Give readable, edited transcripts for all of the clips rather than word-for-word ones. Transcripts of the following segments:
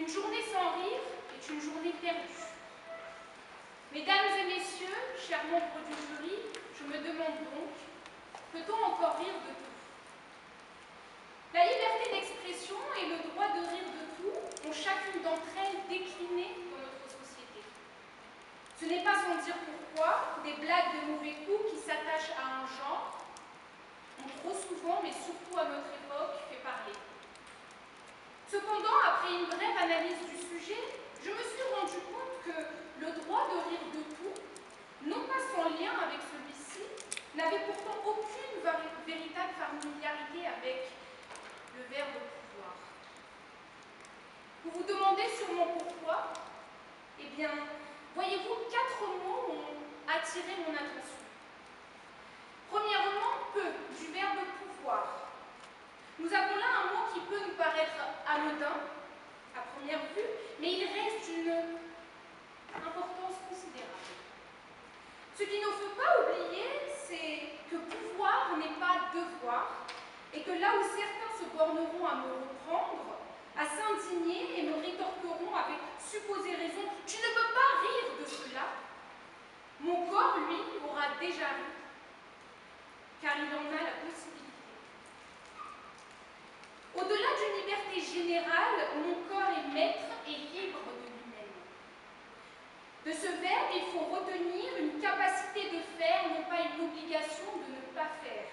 Une journée sans rire est une journée perdue. Mesdames et messieurs, chers membres du jury, je me demande donc, peut-on encore rire de tout? La liberté d'expression et le droit de rire de tout ont chacune d'entre elles décliné dans notre société. Ce n'est pas sans dire pourquoi des blagues de mauvais goût qui s'attachent à un genre ont trop souvent, mais surtout à notre époque, fait parler. Cependant, après une brève analyse du sujet, je me suis rendu compte que le droit de rire de tout, non pas sans lien avec celui-ci, n'avait pourtant aucune véritable familiarité avec le verbe pouvoir. Vous vous demandez sûrement pourquoi? Eh bien, voyez-vous, 4 mots ont attiré mon attention. Premièrement, peu, du verbe pouvoir. Nous avons là un mot qui peut nous paraître anodin, à première vue, mais il reste d'une importance considérable. Ce qu'il ne faut pas oublier, c'est que pouvoir n'est pas devoir, et que là où certains se borneront à me reprendre, à s'indigner et me rétorqueront avec supposée raison « tu ne peux pas rire de cela », mon corps, lui, aura déjà ri, car il en a la possibilité. Au-delà d'une liberté générale, mon corps est maître et libre de lui-même. De ce verbe, il faut retenir une capacité de faire, non pas une obligation de ne pas faire.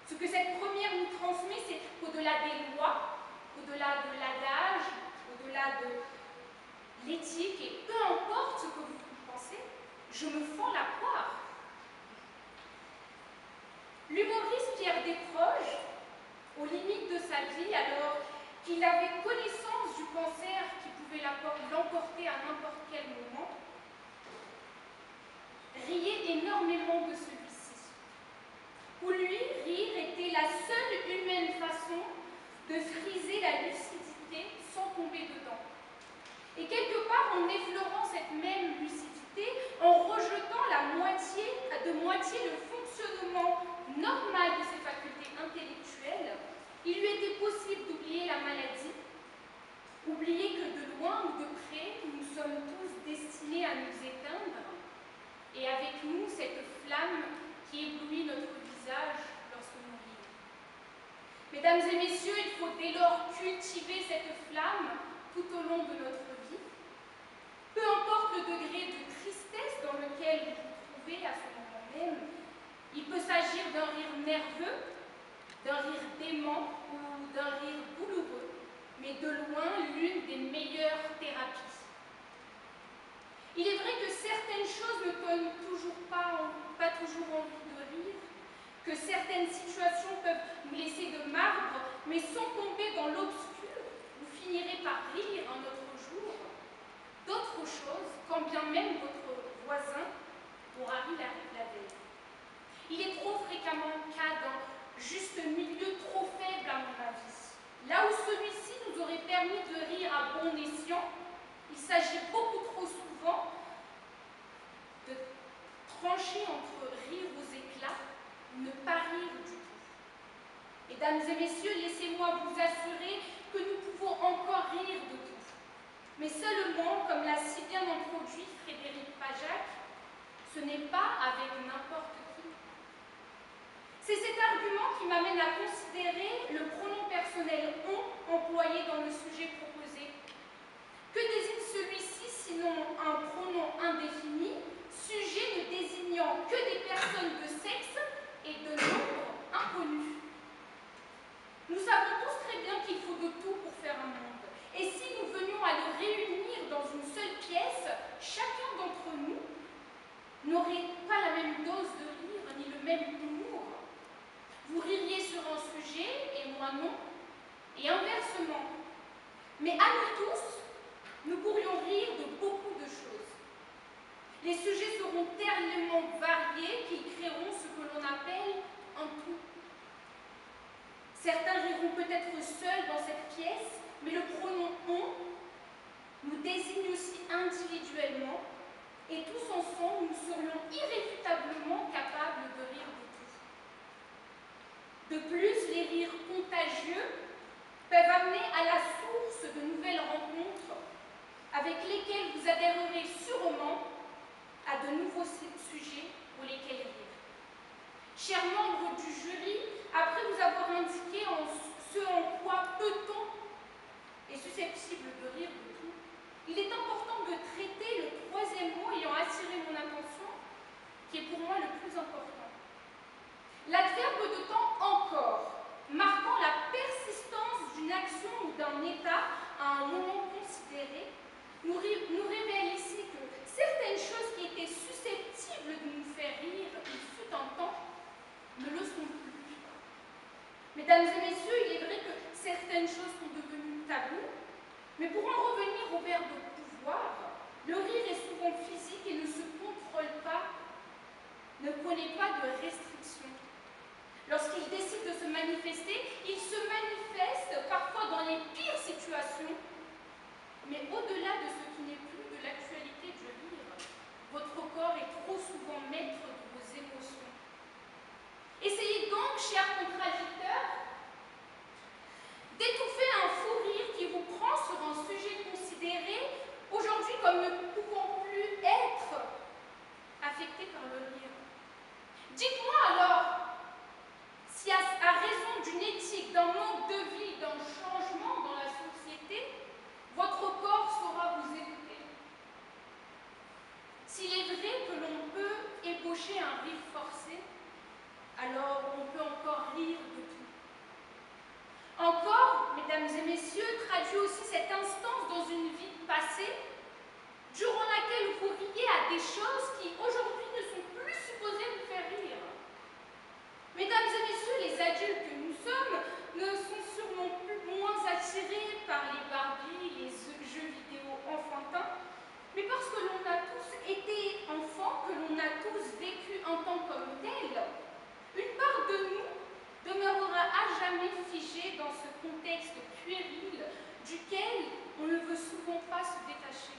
Ce que cette première nous transmet, c'est qu'au-delà des lois, au-delà de l'adage, au-delà de l'éthique, et peu importe ce que vous pensez, je me fends la poire. L'humoriste Pierre Desproges, aux limites de sa vie, alors qu'il avait connaissance du cancer qui pouvait l'emporter à n'importe quel moment, riait énormément de celui-ci. Pour lui, rire était la seule humaine façon de friser la lucidité sans tomber dedans. Et quelque part, en effleurant cette même lucidité, en rejetant de moitié le fonctionnement normal de ses facultés intellectuelles, il lui était possible d'oublier la maladie, oublier que de loin ou de près, nous sommes tous destinés à nous éteindre, et avec nous cette flamme qui éblouit notre visage lorsque nous rions. Mesdames et messieurs, il faut dès lors cultiver cette flamme tout au long de notre vie. Peu importe le degré de tristesse dans lequel vous vous trouvez à ce moment même, il peut s'agir d'un rire nerveux, d'un rire dément ou d'un rire douloureux, mais de loin l'une des meilleures thérapies. Il est vrai que certaines choses ne donnent pas toujours envie de rire, que certaines situations peuvent nous laisser de marbre, mais sans tomber dans l'obscur, vous finirez par rire un autre jour d'autres choses, quand bien même votre voisin aura ri la veille. Il est trop fréquemment cas d'un juste milieu trop faible à mon avis. Là où celui-ci nous aurait permis de rire à bon escient, il s'agit beaucoup trop souvent de trancher entre rire aux éclats ou ne pas rire du tout. Mesdames et messieurs, laissez-moi vous assurer que nous pouvons encore rire de tout. Mais seulement, comme l'a si bien introduit Frédéric Pajac, ce n'est pas avec n'importe qui. C'est cet argument qui m'amène à considérer le pronom personnel « on » employé dans le sujet proposé. Que désigne celui-ci sinon un pronom indéfini, sujet ne désignant que des personnes de sexe et de nombre inconnus? Nous savons tous très bien qu'il faut de tout pour faire un monde. Et si nous venions à le réunir dans une seule pièce, chacun d'entre nous n'aurait pas la même dose de rire ni le même humour. Vous ririez sur un sujet et moi non, et inversement. Mais à nous tous, nous pourrions rire de beaucoup de choses. Les sujets seront tellement variés qu'ils créeront ce que l'on appelle un tout. Certains riront peut-être seuls dans cette pièce, mais le pronom « on » nous désigne aussi individuellement, et tous ensemble, nous serions irréfutablement capables de rire de tout. De plus, les rires contagieux peuvent amener à la source de nouvelles rencontres avec lesquelles vous adhérerez sûrement à de nouveaux sujets pour lesquels rire. Chers membres du jury, après vous avoir indiqué ce en quoi peut-on est susceptible de rire de tout, il est important de traiter le troisième mot ayant attiré mon attention, qui est pour moi le plus important. L'adverbe de temps encore, marquant la persistance d'une action ou d'un état à un moment considéré, nous révèle ici que certaines choses qui étaient susceptibles de nous faire rire il fut un temps, ne le sont plus. Mesdames et messieurs, il est vrai que certaines choses sont devenues tabous, mais pour en revenir au verbe pouvoir, le rire est souvent physique et ne se contrôle pas, ne connaît pas de restrictions. Lorsqu'il décide de se manifester, il se manifeste parfois dans les pires situations, mais au-delà de ce qui n'est plus de l'actualité du rire, votre corps est trop souvent maître de vos émotions. Essayez donc, chers contradicteurs, d'étouffer un fou rire qui vous prend sur un sujet considéré aujourd'hui comme ne pouvant plus être affecté par le rire. Dites-moi alors, si à raison d'une éthique, d'un manque de vie, d'un changement dans la société, votre corps saura vous écouter. S'il est vrai que l'on peut ébaucher un rire forcé, alors on peut encore rire de tout. Encore, mesdames et messieurs, traduit aussi cette instance dans une vie passée, durant laquelle vous riez à des choses qui aujourd'hui ne sont plus supposées vous faire rire. Mesdames et messieurs, les adultes que nous sommes ne sont sûrement moins attirés par les Barbies, les jeux vidéo enfantins, mais parce que l'on a tous été enfants, que l'on a tous vécu un temps comme tel, une part de nous demeurera à jamais figée dans ce contexte puéril duquel on ne veut souvent pas se détacher.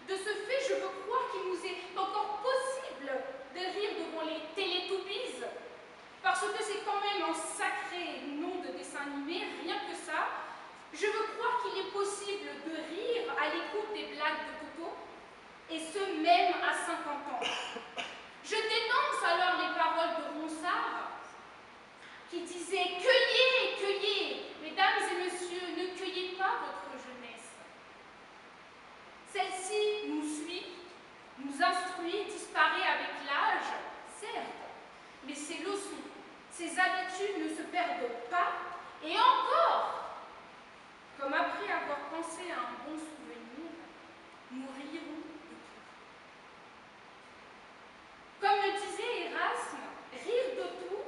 De ce fait, je veux croire qu'il nous est encore possible de rire devant les Télétubbies, parce que c'est quand même un sacré nom de dessin animé, rien que ça. Je veux croire qu'il est possible de rire à l'écoute des blagues de Toto, et ce même à 50 ans. Je dénonce alors les paroles de Ronsard, qui disait « Cueillez, cueillez, mesdames et messieurs, ne cueillez pas votre jeunesse. » Celle-ci nous suit, nous instruit, disparaît avec l'âge, certes, mais ses leçons, ses habitudes ne se perdent pas, et encore, comme après avoir pensé à un bon souvenir, nous rirons de tout. Comme le disait Erasme, rire de tout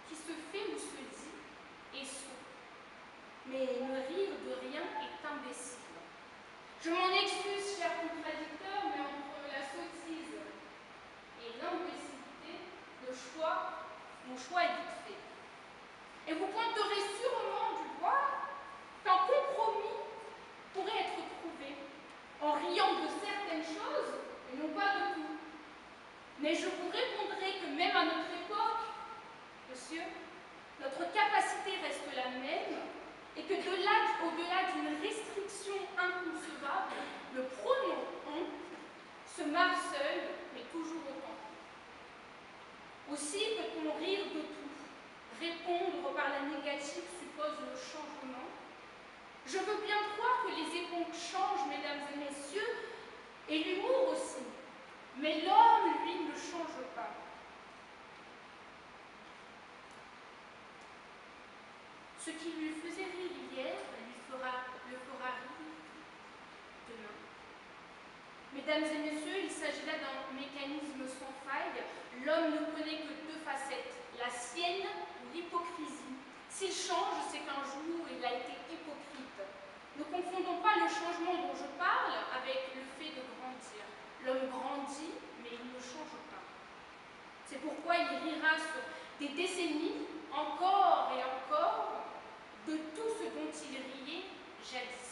qui se fait ou se dit est sot, mais ne rire de rien est imbécile. Je m'en excuse, chers contradicteurs, mais entre la sottise et l'imbécilité, mon choix est vite fait. Et vous pointerez sûrement du doigt qu'un compromis pourrait être trouvé en riant de certaines choses et non pas de tout. Mais je vous répondrai que même à notre époque, monsieur, notre capacité reste la même et que au-delà d'une restriction inconcevable, le pronom on se marcelle, mais toujours autant. Aussi peut-on rire de tout. Répondre par la négative suppose le changement. Je veux bien croire que les époques changent, mesdames et messieurs, et l'humour aussi. Mais l'homme, lui, ne change pas. Ce qui lui faisait rire hier le fera rire demain. Mesdames et messieurs, il s'agit là d'un mécanisme sans faille. L'homme ne connaît que deux facettes, la sienne ou l'hypocrisie. S'il change, c'est qu'un jour il a été hypocrite. Ne confondons pas le changement dont je parle avec le fait de grandir. L'homme grandit, mais il ne change pas. C'est pourquoi il rira sur des décennies, encore et encore, de tout ce dont il riait jadis.